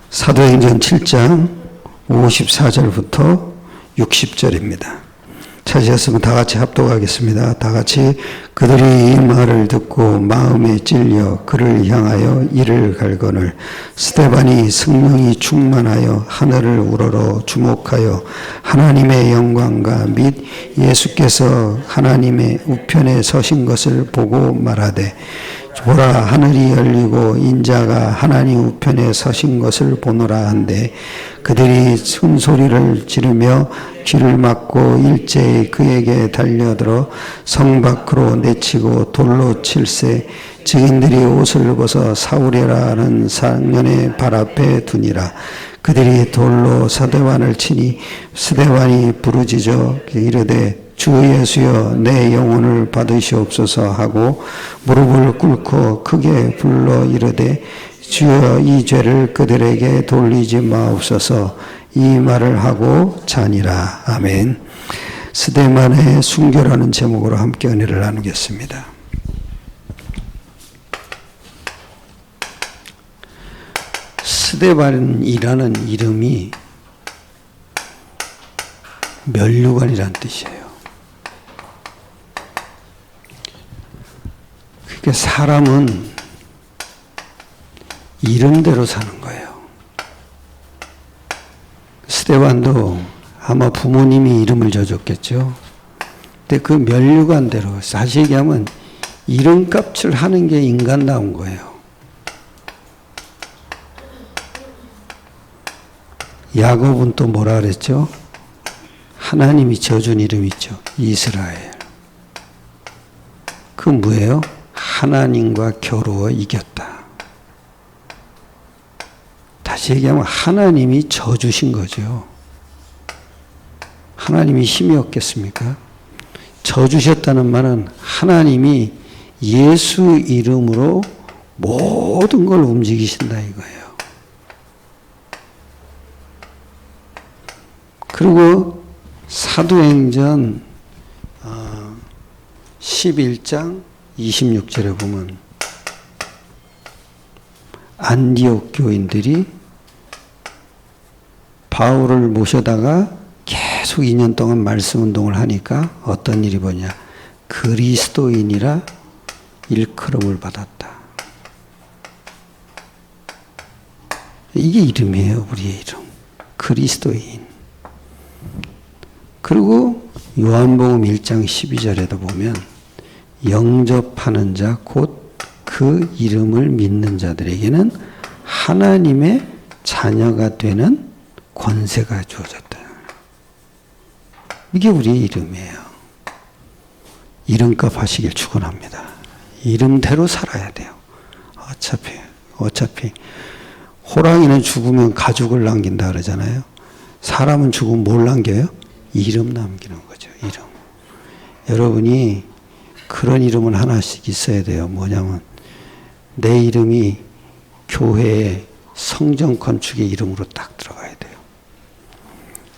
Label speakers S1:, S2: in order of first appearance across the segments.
S1: 사도행전 7장 54절부터 60절입니다. 찾으셨으면 다 같이 합독하겠습니다. 다 같이 그들이 이 말을 듣고 마음에 찔려 그를 향하여 이를 갈거늘 스데반이 성령이 충만하여 하늘을 우러러 주목하여 하나님의 영광과 및 예수께서 하나님의 우편에 서신 것을 보고 말하되 보라 하늘이 열리고 인자가 하나님 우편에 서신 것을 보노라 한데 그들이 큰 소리를 지르며 귀를 막고 일제히 그에게 달려들어 성 밖으로 내치고 돌로 칠세 증인들이 옷을 벗어 사울이라 하는 상년의 발 앞에 두니라. 그들이 돌로 스데반을 치니 스데반이 부르짖어 이르되 주 예수여 내 영혼을 받으시옵소서 하고 무릎을 꿇고 크게 불러 이르되 주여 이 죄를 그들에게 돌리지 마옵소서 이 말을 하고 자니라. 아멘. 스데반의 순교라는 제목으로 함께 은혜를 나누겠습니다. 스데반이라는 이름이 면류관이라는 뜻이에요. 그러니까 사람은 이름대로 사는 거예요. 스데반도 아마 부모님이 이름을 져줬겠죠. 근데 그 면류관대로 다시 얘기하면 이름값을 하는 게 인간다운 거예요. 야곱은 또 뭐라 그랬죠? 하나님이 져준 이름 있죠. 이스라엘. 그 뭐예요? 하나님과 겨루어 이겼다. 다시 얘기하면 하나님이 져주신 거죠. 하나님이 힘이 없겠습니까? 져주셨다는 말은 하나님이 예수 이름으로 모든 걸 움직이신다 이거예요. 그리고 사도행전 11장 26절에 보면 안디옥 교인들이 바울을 모셔다가 계속 2년 동안 말씀 운동을 하니까 어떤 일이 뭐냐? 그리스도인이라 일컬음을 받았다. 이게 이름이에요. 우리의 이름. 그리스도인. 그리고 요한복음 1장 12절에도 보면 영접하는 자 곧 그 이름을 믿는 자들에게는 하나님의 자녀가 되는 권세가 주어졌다. 이게 우리의 이름이에요. 이름값 하시길 축원합니다. 이름대로 살아야 돼요. 어차피 호랑이는 죽으면 가죽을 남긴다 그러잖아요. 사람은 죽으면 뭘 남겨요? 이름 남기는 거죠. 이름. 여러분이 그런 이름은 하나씩 있어야 돼요. 뭐냐면 내 이름이 교회의 성전 건축의 이름으로 딱 들어가야 돼요.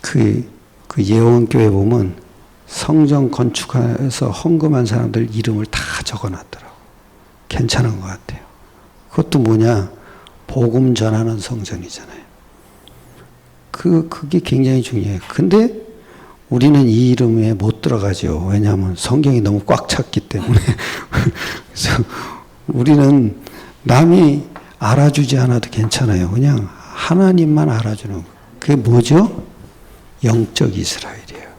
S1: 그 예원교회 보면 성전 건축해서 헌금한 사람들 이름을 다 적어놨더라고. 괜찮은 것 같아요. 그것도 뭐냐? 복음 전하는 성전이잖아요. 그게 굉장히 중요해요. 근데 우리는 이 이름에 못 들어가죠. 왜냐하면 성경이 너무 꽉 찼기 때문에. 그래서 우리는 남이 알아주지 않아도 괜찮아요. 그냥 하나님만 알아주는 거. 그게 뭐죠? 영적 이스라엘이에요.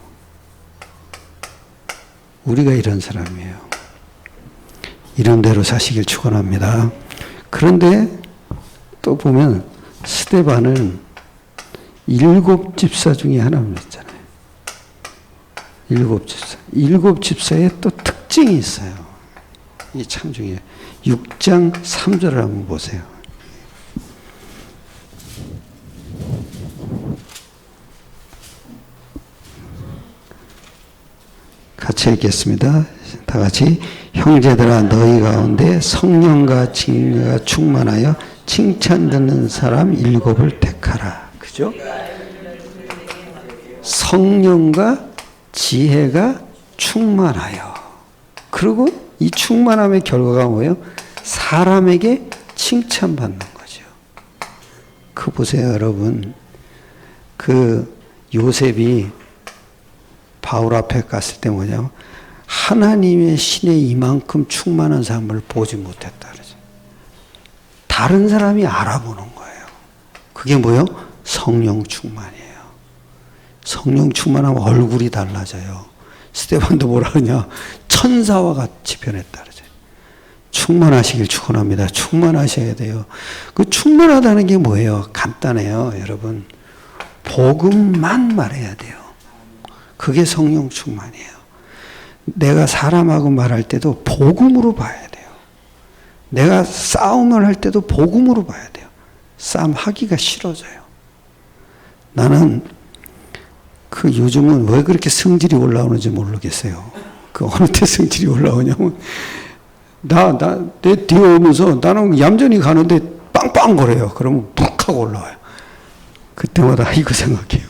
S1: 우리가 이런 사람이에요. 이름대로 사시길 축원합니다. 그런데 또 보면 스데반은 7 집사 중에 하나였잖아요. 7 집사. 7 집사에 또 특징이 있어요. 이게 참 중요해요. 6장 3절을 한번 보세요. 같이 읽겠습니다. 다 같이 형제들아 너희 가운데 성령과 진리가 충만하여 칭찬 듣는 사람 7을 택하라. 그죠? 성령과 지혜가 충만하여. 그리고 이 충만함의 결과가 뭐예요? 사람에게 칭찬받는 거죠. 그 보세요, 여러분. 그 요셉이 바울 앞에 갔을 때 뭐냐면 하나님의 신에 이만큼 충만한 사람을 보지 못했다 그러죠. 다른 사람이 알아보는 거예요. 그게 뭐예요? 성령 충만이에요. 성령 충만하면 얼굴이 달라져요. 스데반도 뭐라 하냐? 천사와 같이 변했다 그러죠. 충만하시길 축원합니다. 충만하셔야 돼요. 그 충만하다는 게 뭐예요? 간단해요, 여러분. 복음만 말해야 돼요. 그게 성령 충만이에요. 내가 사람하고 말할 때도 복음으로 봐야 돼요. 내가 싸움을 할 때도 복음으로 봐야 돼요. 싸움하기가 싫어져요. 나는 그 요즘은 왜 그렇게 성질이 올라오는지 모르겠어요. 그 어느 때 성질이 올라오냐면 내 뒤에 오면서 나는 얌전히 가는데 빵빵거려요. 그러면 푹 하고 올라와요. 그때마다 이거 생각해요.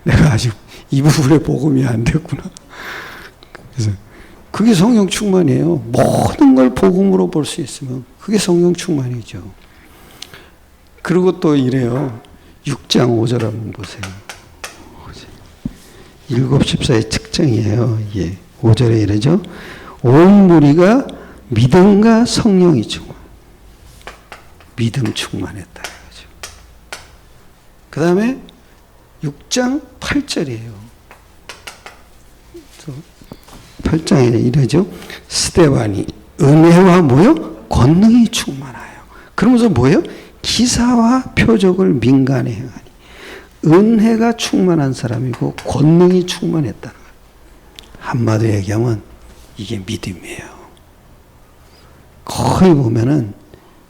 S1: 내가 아직 이 부분에 복음이 안 됐구나. 그래서 그게 성령 충만이에요. 모든 걸 복음으로 볼 수 있으면 그게 성령 충만이죠. 그리고 또 이래요. 6장 5절 한번 보세요. 7집사의 특징이에요. 예. 5절에 이러죠. 온 무리가 믿음과 성령이 충만. 믿음 충만했다. 그 다음에 6장 8절이에요. 8장에 이러죠. 스데반이 은혜와 뭐요? 권능이 충만하여. 그러면서 뭐예요? 기사와 표적을 민간에 행하니. 은혜가 충만한 사람이고 권능이 충만했다는 거예요. 한마디로 얘기하면 이게 믿음이에요. 거의 보면은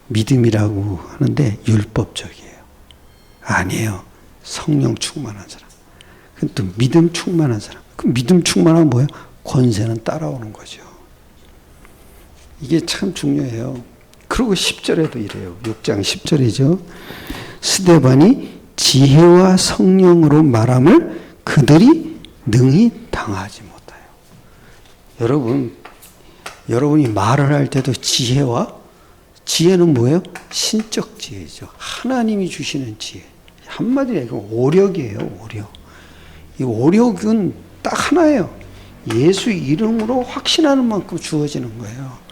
S1: 믿음이라고 하는데 율법적이에요. 아니에요. 성령 충만한 사람. 또 믿음 충만한 사람. 그 믿음 충만한 뭐예요? 권세는 따라오는 거죠. 이게 참 중요해요. 그리고 10절에도 이래요. 6장 10절이죠. 스데반이 지혜와 성령으로 말함을 그들이 능히 당하지 못하여. 여러분이 말을 할 때도 지혜는 뭐예요? 신적 지혜죠. 하나님이 주시는 지혜. 한마디로 얘기하면 오력이에요, 오력. 이 오력은 딱 하나예요. 예수 이름으로 확신하는 만큼 주어지는 거예요.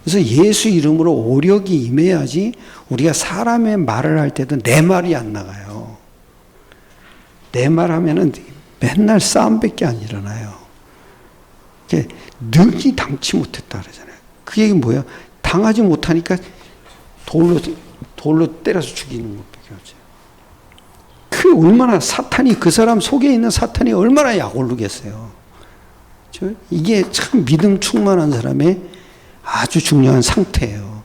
S1: 그래서 예수 이름으로 오력이 임해야지 우리가 사람의 말을 할 때도 내 말이 안 나가요. 내 말 하면은 맨날 싸움밖에 안 일어나요. 능히 당치 못했다 그러잖아요. 그 얘기는 뭐예요? 당하지 못하니까 돌로 때려서 죽이는 것밖에 없어요. 그 얼마나 그 사람 속에 있는 사탄이 얼마나 약올르겠어요. 그렇죠? 이게 참 믿음 충만한 사람의 아주 중요한 상태예요.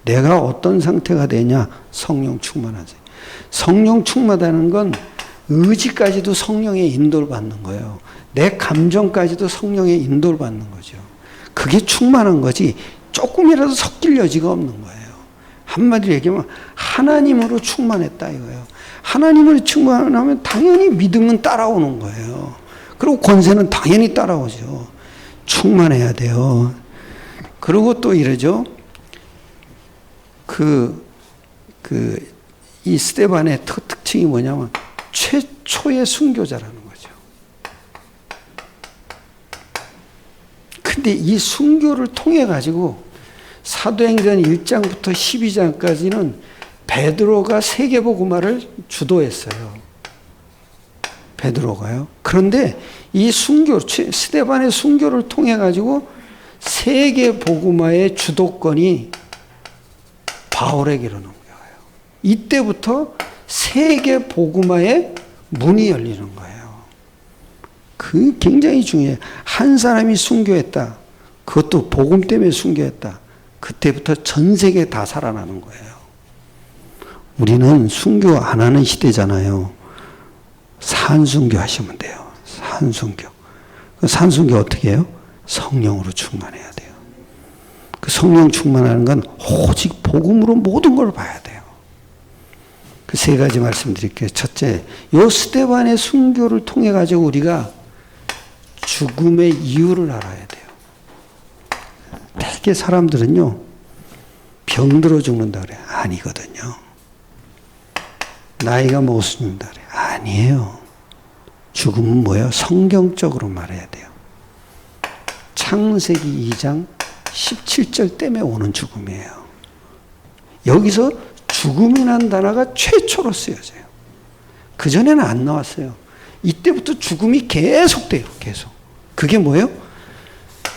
S1: 내가 어떤 상태가 되냐? 성령 충만한 사람. 성령 충만하다는 건 의지까지도 성령의 인도를 받는 거예요. 내 감정까지도 성령의 인도를 받는 거죠. 그게 충만한 거지 조금이라도 섞일 여지가 없는 거예요. 한마디로 얘기하면 하나님으로 충만했다 이거예요. 하나님으로 충만하면 당연히 믿음은 따라오는 거예요. 그리고 권세는 당연히 따라오죠. 충만해야 돼요. 그리고 또 이러죠. 이 스데반의 특징이 뭐냐면 최초의 순교자라는 거죠. 근데 이 순교를 통해 가지고 사도행전 1장부터 12장까지는 베드로가 세계복음화를 주도했어요. 베드로가요. 그런데 이 스데반의 순교를 통해 가지고 세계복음화의 주도권이 바울에게로 넘겨가요. 이때부터 세계복음화의 문이 열리는 거예요. 그 굉장히 중요해요. 한 사람이 순교했다. 그것도 복음 때문에 순교했다. 그때부터 전 세계 다 살아나는 거예요. 우리는 순교 안 하는 시대잖아요. 산순교 하시면 돼요. 산순교. 산순교 어떻게 해요? 성령으로 충만해야 돼요. 그 성령 충만하는 건 오직 복음으로 모든 걸 봐야 돼요. 그 세 가지 말씀드릴게요. 첫째, 요 스데반의 순교를 통해 가지고 우리가 죽음의 이유를 알아야 돼요. 대개 사람들은요, 병들어 죽는다 그래요. 아니거든요. 나이가 먹어서 죽는다 그래요. 아니에요. 죽음은 뭐예요? 성경적으로 말해야 돼요. 창세기 2장 17절 때문에 오는 죽음이에요. 여기서 죽음이라는 단어가 최초로 쓰여져요. 그전에는 안 나왔어요. 이때부터 죽음이 계속돼요. 계속. 그게 뭐예요?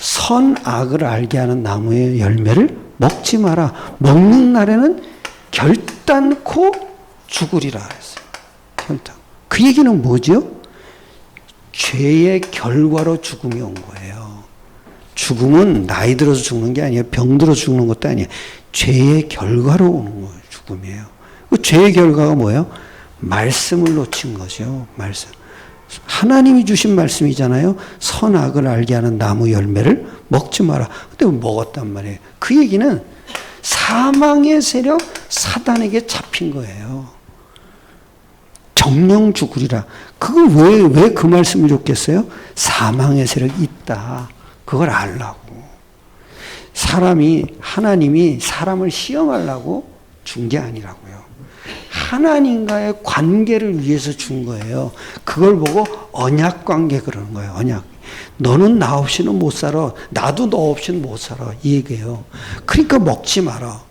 S1: 선악을 알게 하는 나무의 열매를 먹지 마라. 먹는 날에는 결단코 죽으리라 했어요. 결단. 그 얘기는 뭐죠? 죄의 결과로 죽음이 온 거예요. 죽음은 나이 들어서 죽는 게 아니에요. 병 들어서 죽는 것도 아니에요. 죄의 결과로 오는 거예요. 죽음이에요. 그 죄의 결과가 뭐예요? 말씀을 놓친 거죠. 말씀. 하나님이 주신 말씀이잖아요. 선악을 알게 하는 나무 열매를 먹지 마라. 근데 먹었단 말이에요. 그 얘기는 사망의 세력 사단에게 잡힌 거예요. 정령 죽으리라. 그걸 왜 그 말씀을 줬겠어요? 사망의 세력이 있다. 그걸 알라고. 하나님이 사람을 시험하려고 준 게 아니라고요. 하나님과의 관계를 위해서 준 거예요. 그걸 보고 언약 관계 그러는 거예요. 언약. 너는 나 없이는 못 살아. 나도 너 없이는 못 살아. 이 얘기예요. 그러니까 먹지 마라.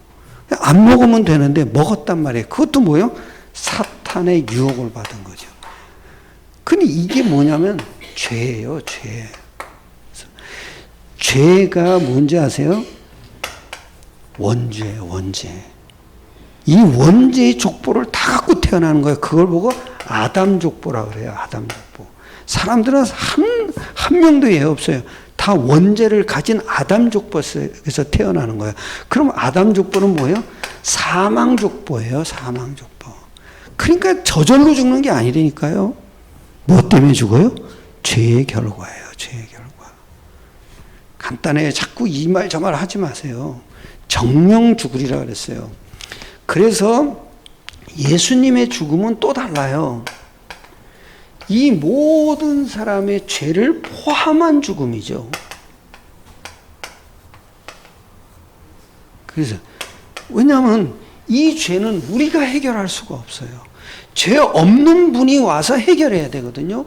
S1: 안 먹으면 되는데 먹었단 말이에요. 그것도 뭐예요? 사탄의 유혹을 받은 거죠. 근데 이게 뭐냐면 죄예요. 죄. 죄가 뭔지 아세요? 원죄예요. 원죄. 이 원죄의 족보를 다 갖고 태어나는 거예요. 그걸 보고 아담 족보라 그래요. 아담 족보. 사람들은 한 명도 예 없어요. 다 원죄를 가진 아담 족보에서 태어나는 거예요. 그럼 아담 족보는 뭐예요? 사망 족보예요. 사망 족보. 그러니까 저절로 죽는 게 아니라니까요. 뭐 때문에 죽어요? 죄의 결과예요. 죄의 결과. 간단해요. 자꾸 이 말 저 말 하지 마세요. 정령 죽으리라 그랬어요. 그래서 예수님의 죽음은 또 달라요. 이 모든 사람의 죄를 포함한 죽음이죠. 그래서 왜냐하면 이 죄는 우리가 해결할 수가 없어요. 죄 없는 분이 와서 해결해야 되거든요.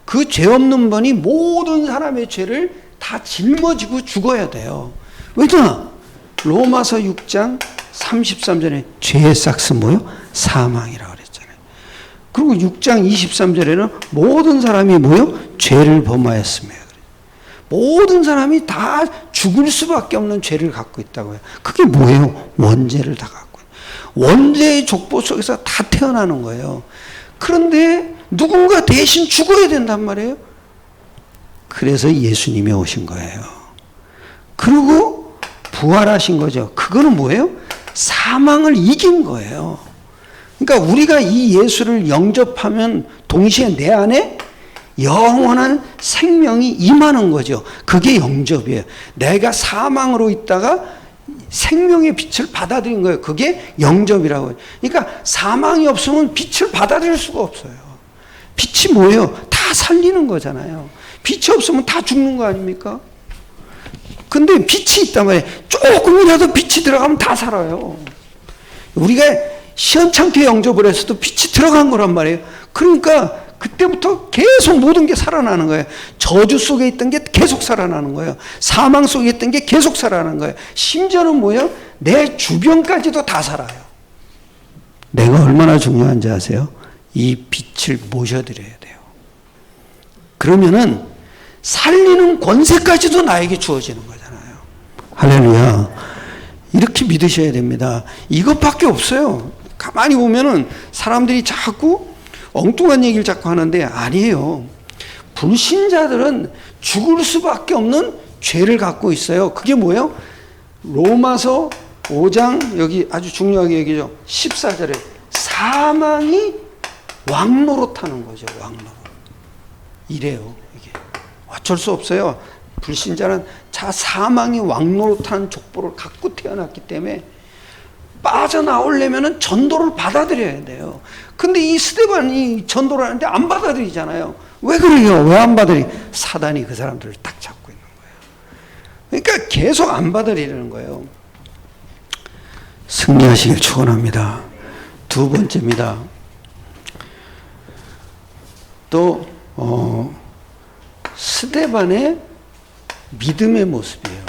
S1: 그 죄 없는 분이 모든 사람의 죄를 다 짊어지고 죽어야 돼요. 왜냐? 로마서 6장 33절에 죄의 싹은 뭐요? 사망이라고 그랬잖아요. 그리고 6장 23절에는 모든 사람이 뭐요? 죄를 범하였으며. 모든 사람이 다 죽을 수밖에 없는 죄를 갖고 있다고 해요. 그게 뭐예요? 원죄를 다 갖고. 원죄의 족보 속에서 다 태어나는 거예요. 그런데 누군가 대신 죽어야 된단 말이에요. 그래서 예수님이 오신 거예요. 그리고 부활하신 거죠. 그거는 뭐예요? 사망을 이긴 거예요. 그러니까 우리가 이 예수를 영접하면 동시에 내 안에 영원한 생명이 임하는 거죠. 그게 영접이에요. 내가 사망으로 있다가 생명의 빛을 받아들인 거예요. 그게 영접이라고 해요. 그러니까 사망이 없으면 빛을 받아들일 수가 없어요. 빛이 뭐예요? 다 살리는 거잖아요. 빛이 없으면 다 죽는 거 아닙니까? 근데 빛이 있단 말이에요. 조금이라도 빛이 들어가면 다 살아요. 우리가 시원찮게 영접을 했어도 빛이 들어간 거란 말이에요. 그러니까 그때부터 계속 모든 게 살아나는 거예요. 저주 속에 있던 게 계속 살아나는 거예요. 사망 속에 있던 게 계속 살아나는 거예요. 심지어는 뭐예요? 내 주변까지도 다 살아요. 내가 얼마나 중요한지 아세요? 이 빛을 모셔드려야 돼요. 그러면은 살리는 권세까지도 나에게 주어지는 거잖아요. 할렐루야. 이렇게 믿으셔야 됩니다. 이것밖에 없어요. 가만히 보면은 사람들이 자꾸 엉뚱한 얘기를 자꾸 하는데 아니에요. 불신자들은 죽을 수밖에 없는 죄를 갖고 있어요. 그게 뭐예요? 로마서 5장 여기 아주 중요하게 얘기죠. 14절에 사망이 왕노릇하는 거죠. 왕노릇. 이래요. 이게 어쩔 수 없어요. 불신자는 사망이 왕노릇한 족보를 갖고 태어났기 때문에 빠져나오려면 전도를 받아들여야 돼요. 근데 이 스데반이 전도를 하는데 안 받아들이잖아요. 왜 그래요? 왜 안 받아들이? 사단이 그 사람들을 딱 잡고 있는 거예요. 그러니까 계속 안 받아들이는 거예요. 승리하시길 축원합니다. 두 번째입니다. 또 스데반의 믿음의 모습이에요.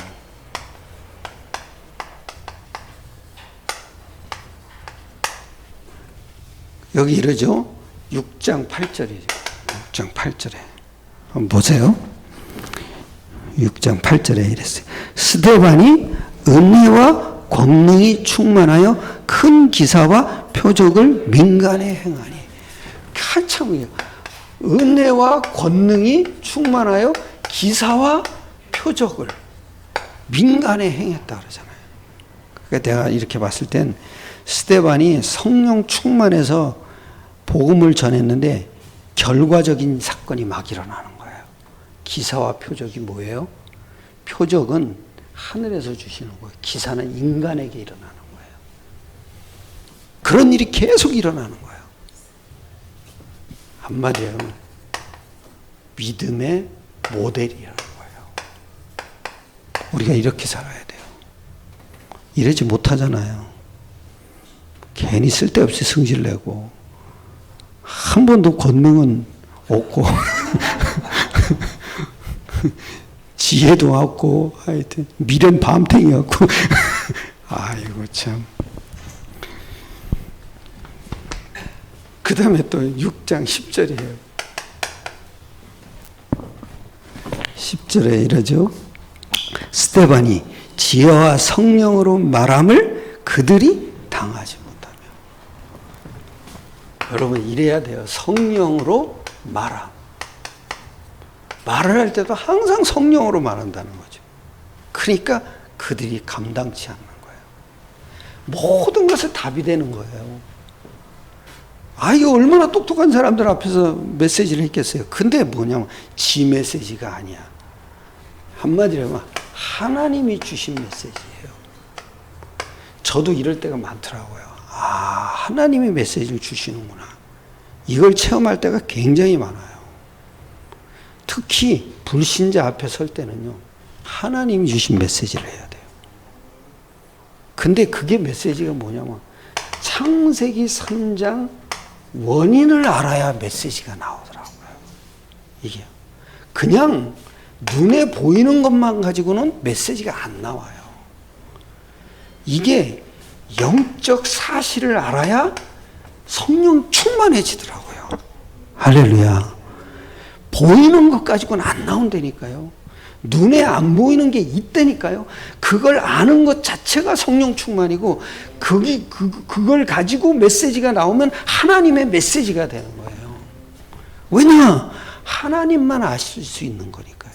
S1: 여기 이러죠. 6장 8절이죠. 6장 8절에 한번 보세요. 6장 8절에 이랬어요. 스데반이 은혜와 권능이 충만하여 큰 기사와 표적을 민간에 행하니. 한참이에요. 은혜와 권능이 충만하여 기사와 표적을 민간에 행했다 그러잖아요. 그러니까 내가 이렇게 봤을 땐 스데반이 성령 충만해서 복음을 전했는데 결과적인 사건이 막 일어나는 거예요. 기사와 표적이 뭐예요? 표적은 하늘에서 주시는 거예요. 기사는 인간에게 일어나는 거예요. 그런 일이 계속 일어나는 거예요. 한마디로 하면 믿음의 모델이라는 거예요. 우리가 이렇게 살아야 돼요. 이러지 못하잖아요. 괜히 쓸데없이 승질내고 한 번도 권능은 없고 지혜도 없고 하여튼 미련 밤탱이였고 아이고 참. 그 다음에 또 6장 10절이에요. 10절에 이러죠. 스데반이 지혜와 성령으로 말함을 그들이 당하지 못하며. 여러분 이래야 돼요. 성령으로 말함. 말을 할 때도 항상 성령으로 말한다는 거죠. 그러니까 그들이 감당치 않는 거예요. 모든 것에 답이 되는 거예요. 아, 이거 얼마나 똑똑한 사람들 앞에서 메시지를 했겠어요. 근데 뭐냐면 지 메시지가 아니야. 한마디로 하면 하나님이 주신 메시지예요. 저도 이럴 때가 많더라고요. 아, 하나님이 메시지를 주시는구나. 이걸 체험할 때가 굉장히 많아요. 특히 불신자 앞에 설 때는요. 하나님이 주신 메시지를 해야 돼요. 근데 그게 메시지가 뭐냐면 창세기 3장 원인을 알아야 메시지가 나오더라고요. 이게 그냥 눈에 보이는 것만 가지고는 메시지가 안 나와요. 이게 영적 사실을 알아야 성령 충만해지더라고요. 할렐루야. 보이는 것 가지고는 안 나온다니까요. 눈에 안 보이는 게 있다니까요. 그걸 아는 것 자체가 성령 충만이고 그걸 가지고 메시지가 나오면 하나님의 메시지가 되는 거예요. 왜냐? 하나님만 아실 수 있는 거니까요.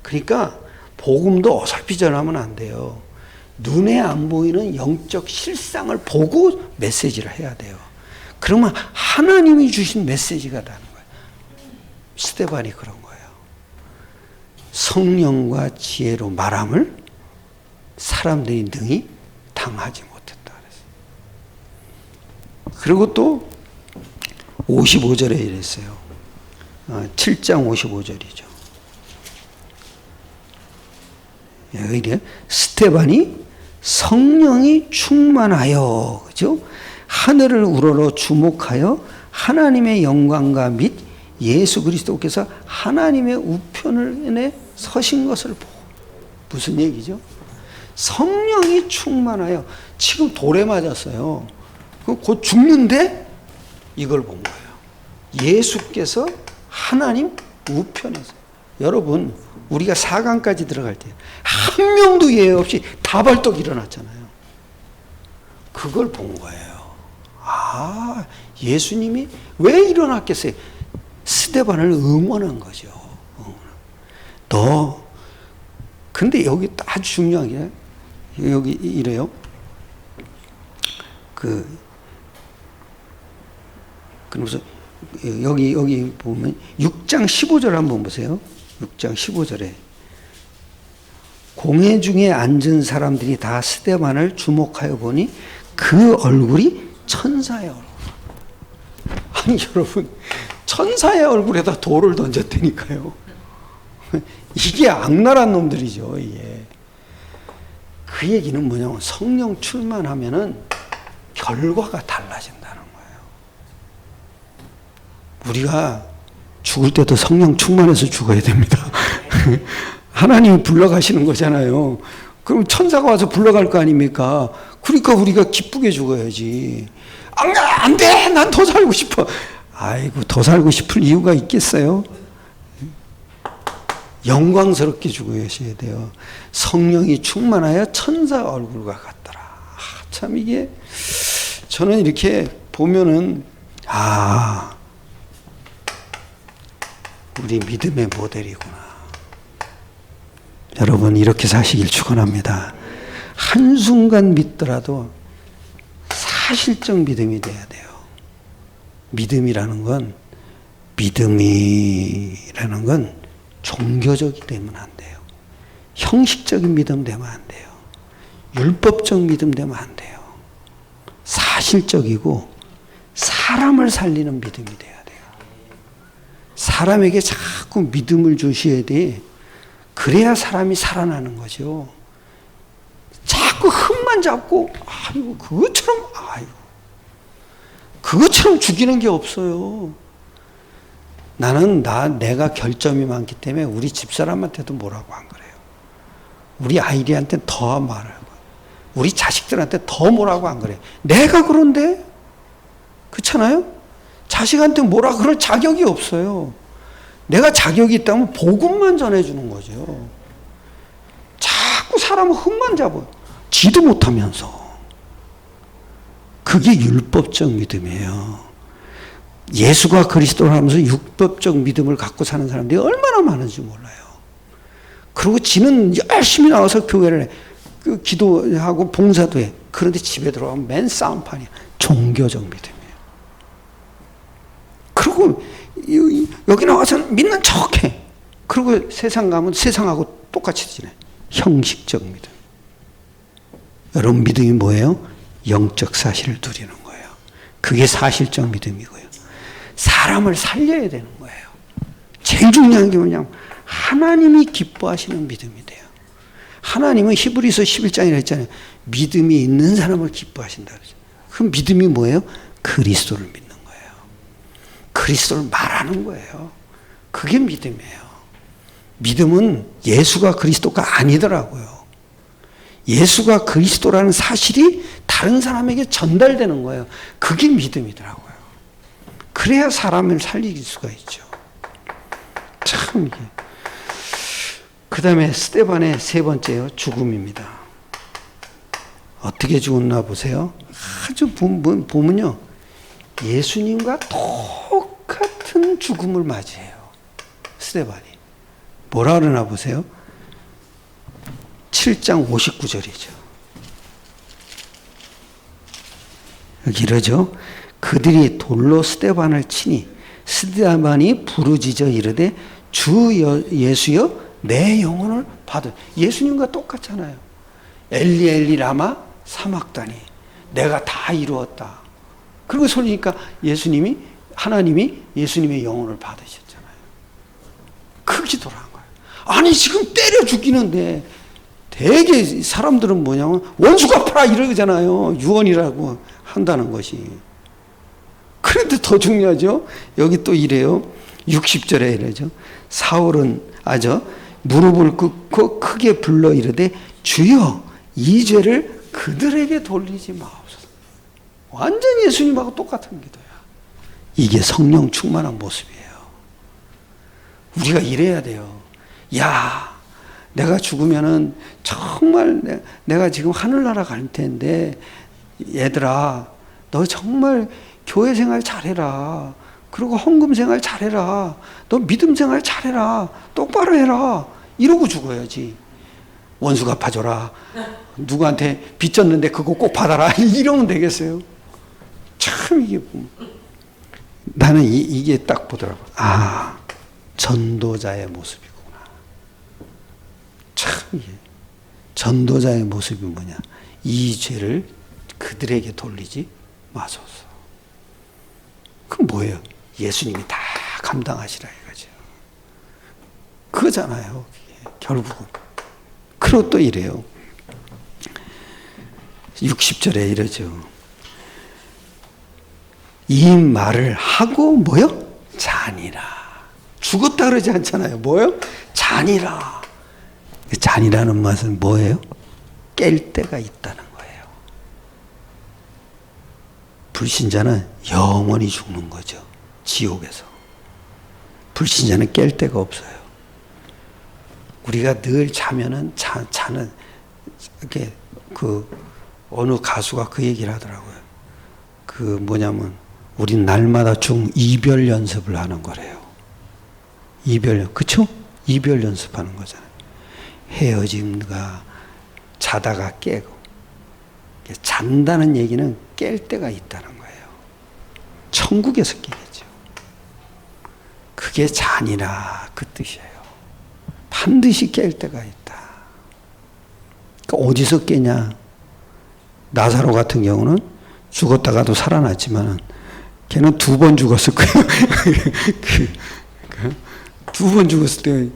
S1: 그러니까 복음도 어설피 전하면 안 돼요. 눈에 안 보이는 영적 실상을 보고 메시지를 해야 돼요. 그러면 하나님이 주신 메시지가 나는 거예요. 스데반이 그런 거예요. 성령과 지혜로 말함을 사람들이 능히 당하지 못했다 그랬어요. 그리고 또 55절에 이랬어요. 7장 55절이죠. 여기 스데반이 성령이 충만하여, 그죠? 하늘을 우러러 주목하여 하나님의 영광과 및 예수 그리스도께서 하나님의 우편에 서신 것을 보고. 무슨 얘기죠? 성령이 충만하여. 지금 돌에 맞았어요. 곧 죽는데 이걸 본 거예요. 예수께서 하나님 우편에서. 여러분, 우리가 4강까지 들어갈 때 한 명도 예외 없이 다 벌떡 일어났잖아요. 그걸 본 거예요. 아, 예수님이 왜 일어났겠어요? 스데반을 응원한 거죠. 너, 근데 여기 아주 중요한 게, 여기 이래요. 그러면서, 여기 보면, 6장 15절 한번 보세요. 6장 15절에. 공회 중에 앉은 사람들이 다 스데반을 주목하여 보니 그 얼굴이 천사의 얼굴. 아니 여러분, 천사의 얼굴에다 돌을 던졌다니까요. 이게 악랄한 놈들이죠. 이게. 그 얘기는 뭐냐면 성령 충만하면은 결과가 달라진다는 거예요. 우리가 죽을 때도 성령 충만해서 죽어야 됩니다. 하나님이 불러가시는 거잖아요. 그럼 천사가 와서 불러갈 거 아닙니까? 그러니까 우리가 기쁘게 죽어야지. 안 돼! 난 더 살고 싶어. 아이고, 더 살고 싶을 이유가 있겠어요? 영광스럽게 죽어야셔야 돼요. 성령이 충만하여 천사 얼굴과 같더라. 참 이게 저는 이렇게 보면은 우리 믿음의 모델이구나. 여러분 이렇게 사시길 축원합니다. 한순간 믿더라도 사실적 믿음이 돼야 돼요. 믿음이라는 건 종교적이 되면 안 돼요. 형식적인 믿음 되면 안 돼요. 율법적 믿음 되면 안 돼요. 사실적이고 사람을 살리는 믿음이 돼야 돼요. 사람에게 자꾸 믿음을 주셔야 돼. 그래야 사람이 살아나는 거죠. 자꾸 흠만 잡고 그것처럼 죽이는 게 없어요. 나는 내가 결점이 많기 때문에 우리 집사람한테도 뭐라고 안 그래요. 우리 아이들한테 더 말하고 우리 자식들한테 더 뭐라고 안 그래요. 내가 그런데 그렇잖아요. 자식한테 뭐라 그럴 자격이 없어요. 내가 자격이 있다면 복음만 전해주는 거죠. 자꾸 사람은 흠만 잡아요. 지도 못하면서. 그게 율법적 믿음이에요. 예수가 그리스도를 하면서 율법적 믿음을 갖고 사는 사람들이 얼마나 많은지 몰라요. 그리고 지는 열심히 나와서 교회를 해. 기도하고 봉사도 해. 그런데 집에 들어가면 맨 싸움판이야. 종교적 믿음이에요. 그리고 여기 나와서는 믿는 척해. 그리고 세상 가면 세상하고 똑같이 지내. 형식적 믿음. 여러분 믿음이 뭐예요? 영적 사실을 누리는 거예요. 그게 사실적 믿음이고요. 사람을 살려야 되는 거예요. 제일 중요한 게 뭐냐면 하나님이 기뻐하시는 믿음이 돼요. 하나님은 히브리서 11장이라 했잖아요. 믿음이 있는 사람을 기뻐하신다 그러죠. 그 믿음이 뭐예요? 그리스도를 믿는 거예요. 그리스도를 말하는 거예요. 그게 믿음이에요. 믿음은 예수가 그리스도가 아니더라고요. 예수가 그리스도라는 사실이 다른 사람에게 전달되는 거예요. 그게 믿음이더라고요. 그래야 사람을 살릴 수가 있죠. 참 이게. 그 다음에 스데반의 세 번째요. 죽음입니다. 어떻게 죽었나 보세요. 아주 보면요. 예수님과 똑같은 죽음을 맞이해요. 스데반이. 뭐라 그러나 보세요. 7장 59절이죠. 여기 이러죠. 그들이 돌로 스데반을 치니 스데반이 부르짖어 이르되 주 예수여 내 영혼을 받으. 예수님과 똑같잖아요. 엘리 엘리 라마 사막다니 내가 다 이루었다. 그리고 소리니까 하나님이 예수님의 영혼을 받으셨잖아요. 그 기도를 한 거예요. 아니 지금 때려 죽이는데 되게 사람들은 뭐냐면 원수 갚아라 이러잖아요. 유언이라고 한다는 것이. 그런데 더 중요하죠. 여기 또 이래요. 60절에 이러죠. 사울은 무릎을 꿇고 크게 불러 이르되 주여 이 죄를 그들에게 돌리지 마옵소서. 완전 예수님하고 똑같은 기도야. 이게 성령 충만한 모습이에요. 우리가 이래야 돼요. 야, 내가 죽으면은 정말 내가 지금 하늘나라 갈 텐데 얘들아 너 정말 교회 생활 잘해라. 그리고 헌금 생활 잘해라. 너 믿음 생활 잘해라. 똑바로 해라. 이러고 죽어야지. 원수 갚아줘라. 누구한테 빚 졌는데 그거 꼭 받아라. 이러면 되겠어요. 참 이게 나는 이게 딱 보더라고. 전도자의 모습이구나. 참 이게 전도자의 모습이 뭐냐. 이 죄를 그들에게 돌리지 마소서. 그럼 뭐예요? 예수님이 다 감당하시라 이거죠. 그거잖아요. 결국은. 그리고 또 이래요. 60절에 이러죠. 이 말을 하고 뭐요? 자니라. 죽었다 그러지 않잖아요. 뭐요? 자니라. 잔이라는 맛은 뭐예요? 깰 때가 있다는 거예요. 불신자는 영원히 죽는 거죠. 지옥에서. 불신자는 깰 데가 없어요. 우리가 늘 자면은 자는 이렇게 어느 가수가 그 얘기를 하더라고요. 뭐냐면 우린 날마다 이별 연습을 하는 거래요. 그쵸? 이별 연습하는 거잖아요. 헤어짐과 자다가 깨고. 잔다는 얘기는 깰 때가 있다는 거예요. 천국에서 깨겠죠. 그게 잔이라 그 뜻이에요. 반드시 깰 때가 있다. 그러니까 어디서 깨냐? 나사로 같은 경우는 죽었다가도 살아났지만 걔는 2번 죽었을 거예요. 2번 죽었을 때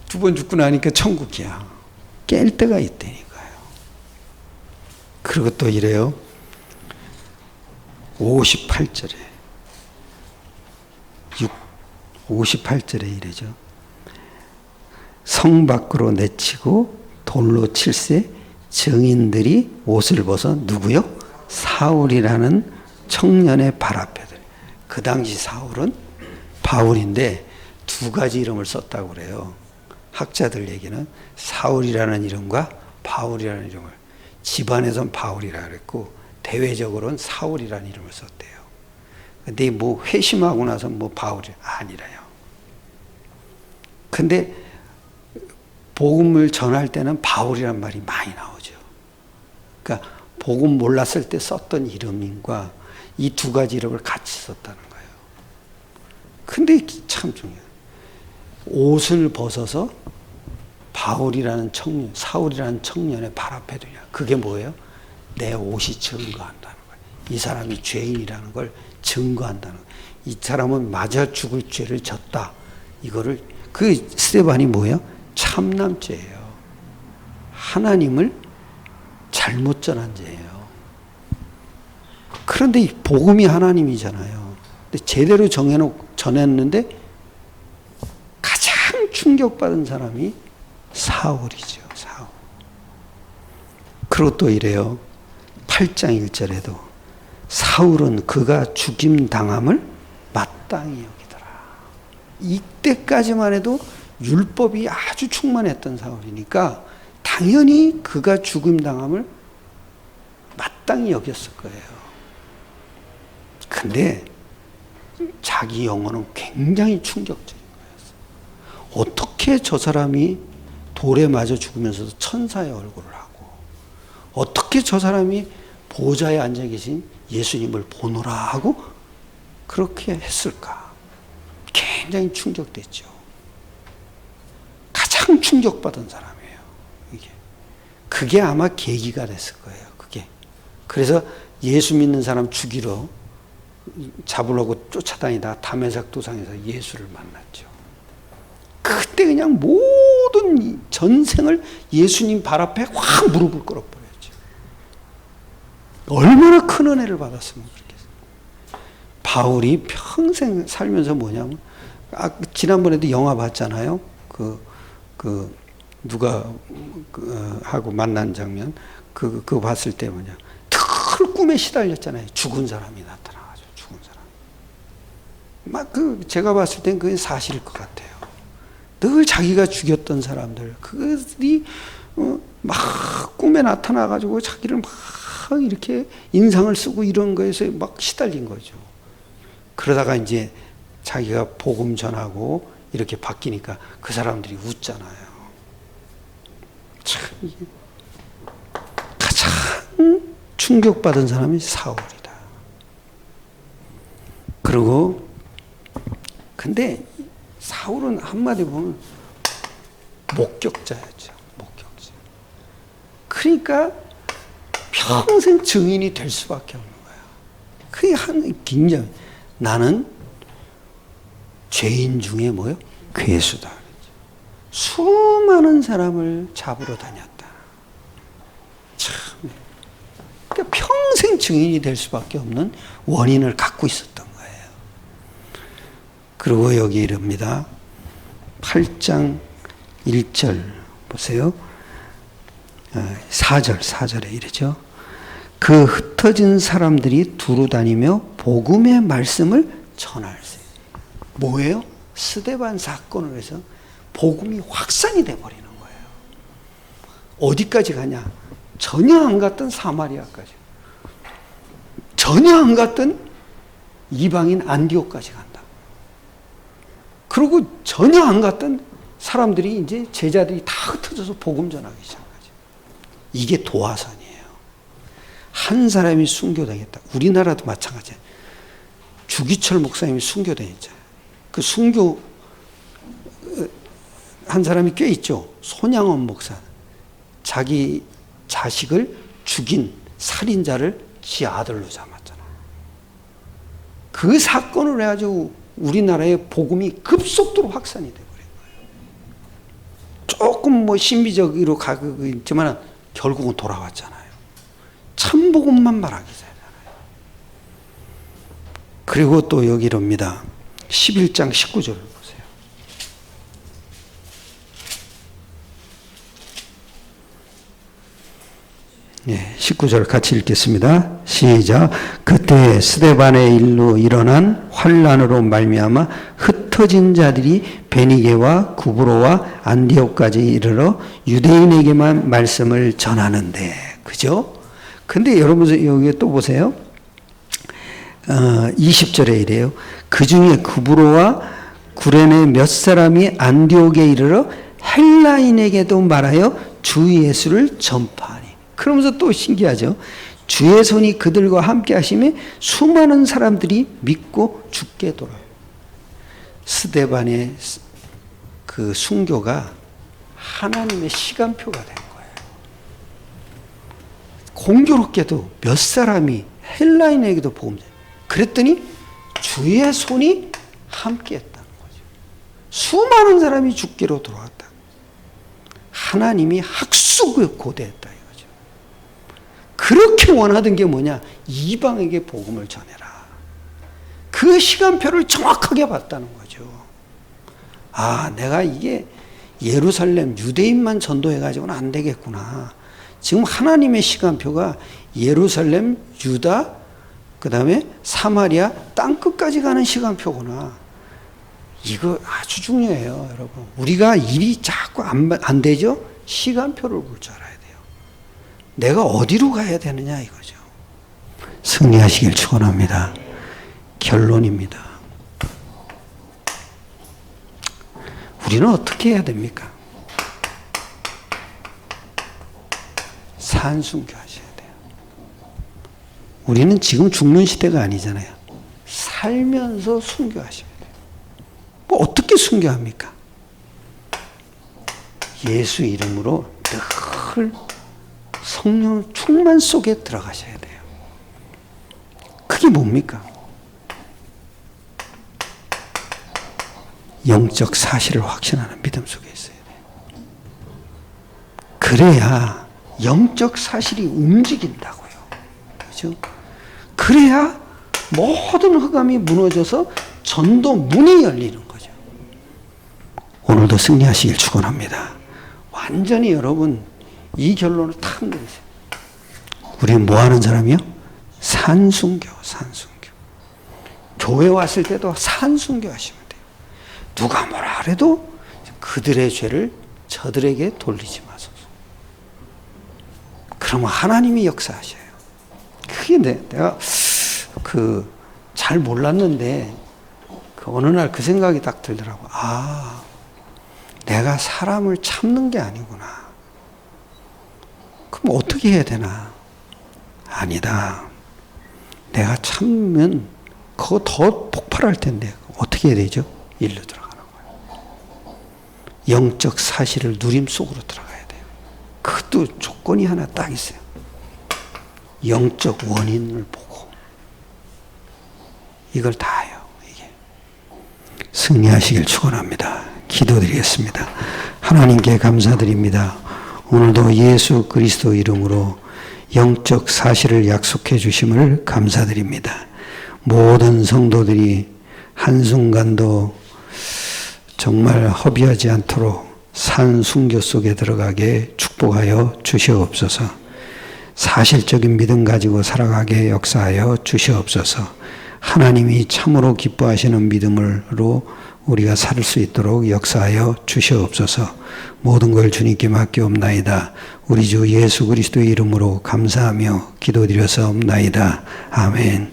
S1: 2번 죽고 나니까 천국이야. 깰 때가 있다니까요. 그리고 또 이래요. 58절에 58절에 이래죠. 성 밖으로 내치고 돌로 칠세 증인들이 옷을 벗어 누구요? 사울이라는 청년의 발 앞에. 그 당시 사울은 바울인데 2가지 이름을 썼다고 그래요. 학자들 얘기는 사울이라는 이름과 바울이라는 이름을, 집안에선 바울이라 그랬고 대외적으로는 사울이라는 이름을 썼대요. 근데 뭐 회심하고 나서 바울이 아니라요. 근데 복음을 전할 때는 바울이란 말이 많이 나오죠. 그러니까 복음 몰랐을 때 썼던 이름과 이 2가지 이름을 같이 썼다는 거예요. 근데 참 중요해요. 옷을 벗어서 바울이라는 청년, 사울이라는 청년의 발 앞에 두냐. 그게 뭐예요? 내 옷이 증거한다는 거예요. 이 사람이 죄인이라는 걸 증거한다는 거예요. 이 사람은 맞아 죽을 죄를 졌다. 이거를, 스데반이 뭐예요? 참남죄예요. 하나님을 잘못 전한 죄예요. 그런데 이 복음이 하나님이잖아요. 근데 제대로 전했는데 가장 충격받은 사람이 사울이죠. 사울. 그리고 또 이래요. 8장 1절에도 사울은 그가 죽임 당함을 마땅히 여기더라. 이때까지만 해도 율법이 아주 충만했던 사울이니까 당연히 그가 죽임 당함을 마땅히 여겼을 거예요. 근데 자기 영혼은 굉장히 충격적인 거였어요. 어떻게 저 사람이 돌에 맞아 죽으면서도 천사의 얼굴을 하고, 어떻게 저 사람이 보좌에 앉아 계신 예수님을 보노라 하고 그렇게 했을까? 굉장히 충격됐죠. 가장 충격받은 사람이에요. 그게 아마 계기가 됐을 거예요. 그게. 그래서 예수 믿는 사람 잡으려고 쫓아다니다 다메섹 도상에서 예수를 만났죠. 그때 그냥 모든 전생을 예수님 발 앞에 확 무릎을 꿇어버렸죠. 얼마나 큰 은혜를 받았으면 그렇겠어요. 바울이 평생 살면서 뭐냐면, 지난번에도 영화 봤잖아요. 누가 하고 만난 장면, 그거 봤을 때 뭐냐, 늘 꿈에 시달렸잖아요. 죽은 사람이 나타나가지고, 죽은 사람. 제가 봤을 땐 그게 사실일 것 같아요. 늘 자기가 죽였던 사람들, 그들이 막 꿈에 나타나가지고 자기를 막 이렇게 인상을 쓰고 이런 거에서 막 시달린 거죠. 그러다가 이제 자기가 복음 전하고 이렇게 바뀌니까 그 사람들이 웃잖아요. 참, 가장 충격받은 사람이 사울이다. 그리고, 근데 사울은 한마디 보면 목격자였죠. 목격자. 그러니까 평생 증인이 될 수밖에 없는 거야. 그게 굉장히 나는 죄인 중에 뭐요? 괴수다. 수많은 사람을 잡으러 다녔다. 참. 그러니까 평생 증인이 될 수밖에 없는 원인을 갖고 있었던 거예요. 그리고 여기 이릅니다. 8장 1절 보세요. 4절에 이러죠. 그 흩어진 사람들이 두루 다니며 복음의 말씀을 전할세. 뭐예요? 스데반 사건을 해서 복음이 확산이 돼버리는 거예요. 어디까지 가냐? 전혀 안 갔던 사마리아까지. 전혀 안 갔던 이방인 안디옥까지 간다. 그리고 전혀 안 갔던 사람들이 이제 제자들이 다 흩어져서 복음 전하기 시작하죠. 이게 도화선이에요. 한 사람이 순교되겠다. 우리나라도 마찬가지예요. 주기철 목사님이 순교되었잖아요. 그 순교 한 사람이 꽤 있죠. 손양원 목사. 자기 자식을 죽인 살인자를 지 아들로 삼았잖아요. 그 사건을 해가지고 우리나라의 복음이 급속도로 확산이 돼버린 거예요. 조금 뭐 신비적으로 가고 있지만 결국은 돌아왔잖아요. 참복음만 말하기 전에. 그리고 또 여기랍니다. 11장 19절을 보세요. 예, 19절 같이 읽겠습니다. 시작. 그때 스데반의 일로 일어난 환란으로 말미암아 흩어진 자들이 베니게와 구브로와 안디옥까지 이르러 유대인에게만 말씀을 전하는데, 그죠? 근데 여러분 여기 또 보세요. 20절에 이래요. 그 중에 구브로와 구레네 몇 사람이 안디옥에 이르러 헬라인에게도 말하여 주 예수를 전파하니. 그러면서 또 신기하죠. 주의 손이 그들과 함께 하심에 수많은 사람들이 믿고 죽게 돌아요. 스데반의 그 순교가 하나님의 시간표가 된 거예요. 공교롭게도 몇 사람이 헬라인에게도 복음 전해요. 그랬더니 주의 손이 함께 했다는 거죠. 수많은 사람이 죽기로 돌아왔다. 하나님이 학수고 고대했다 이거죠. 그렇게 원하던 게 뭐냐? 이방에게 복음을 전해라. 그 시간표를 정확하게 봤다는 거죠. 아, 내가 이게 예루살렘 유대인만 전도해가지고는 안 되겠구나. 지금 하나님의 시간표가 예루살렘, 유다, 그 다음에 사마리아 땅끝까지 가는 시간표구나. 이거 아주 중요해요, 여러분. 우리가 일이 자꾸 안 되죠? 시간표를 볼 줄 알아야 돼요. 내가 어디로 가야 되느냐 이거죠. 승리하시길 축원합니다. 결론입니다. 우리는 어떻게 해야 됩니까? 산순교하셔야 돼요. 우리는 지금 죽는 시대가 아니잖아요. 살면서 순교하셔야 돼요. 뭐 어떻게 순교합니까? 예수 이름으로 늘 성령 충만 속에 들어가셔야 돼요. 그게 뭡니까? 영적 사실을 확신하는 믿음 속에 있어야 돼요. 그래야 영적 사실이 움직인다고요. 그죠? 그래야 모든 흑암이 무너져서 전도 문이 열리는 거죠. 오늘도 승리하시길 축원합니다. 완전히 여러분 이 결론을 탁 내리세요. 우리는 뭐 하는 사람이요? 산순교. 교회 왔을 때도 산순교 하시면 돼요. 누가 뭐라 그래도 그들의 죄를 저들에게 돌리지 마소서. 그러면 하나님이 역사하셔요. 그게 내가 잘 몰랐는데 어느 날 그 생각이 딱 들더라고. 아, 내가 사람을 참는 게 아니구나. 그럼 어떻게 해야 되나? 아니다. 내가 참으면 그거 더 폭발할 텐데 어떻게 해야 되죠? 일로 들어가는 거예요. 영적 사실을 누림 속으로 들어가야 돼요. 그것도 조건이 하나 딱 있어요. 영적 원인을 보고 이걸 다 해요. 이게 승리하시길 축원합니다. 기도드리겠습니다. 하나님께 감사드립니다. 오늘도 예수 그리스도 이름으로 영적 사실을 약속해 주심을 감사드립니다. 모든 성도들이 한순간도 정말 허비하지 않도록 산 순교 속에 들어가게 축복하여 주시옵소서. 사실적인 믿음 가지고 살아가게 역사하여 주시옵소서. 하나님이 참으로 기뻐하시는 믿음으로 우리가 살 수 있도록 역사하여 주시옵소서. 모든 걸 주님께 맡기옵나이다. 우리 주 예수 그리스도의 이름으로 감사하며 기도드려서옵나이다. 아멘.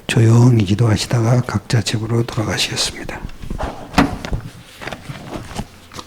S1: 조용히 기도하시다가 각자 집으로 돌아가시겠습니다.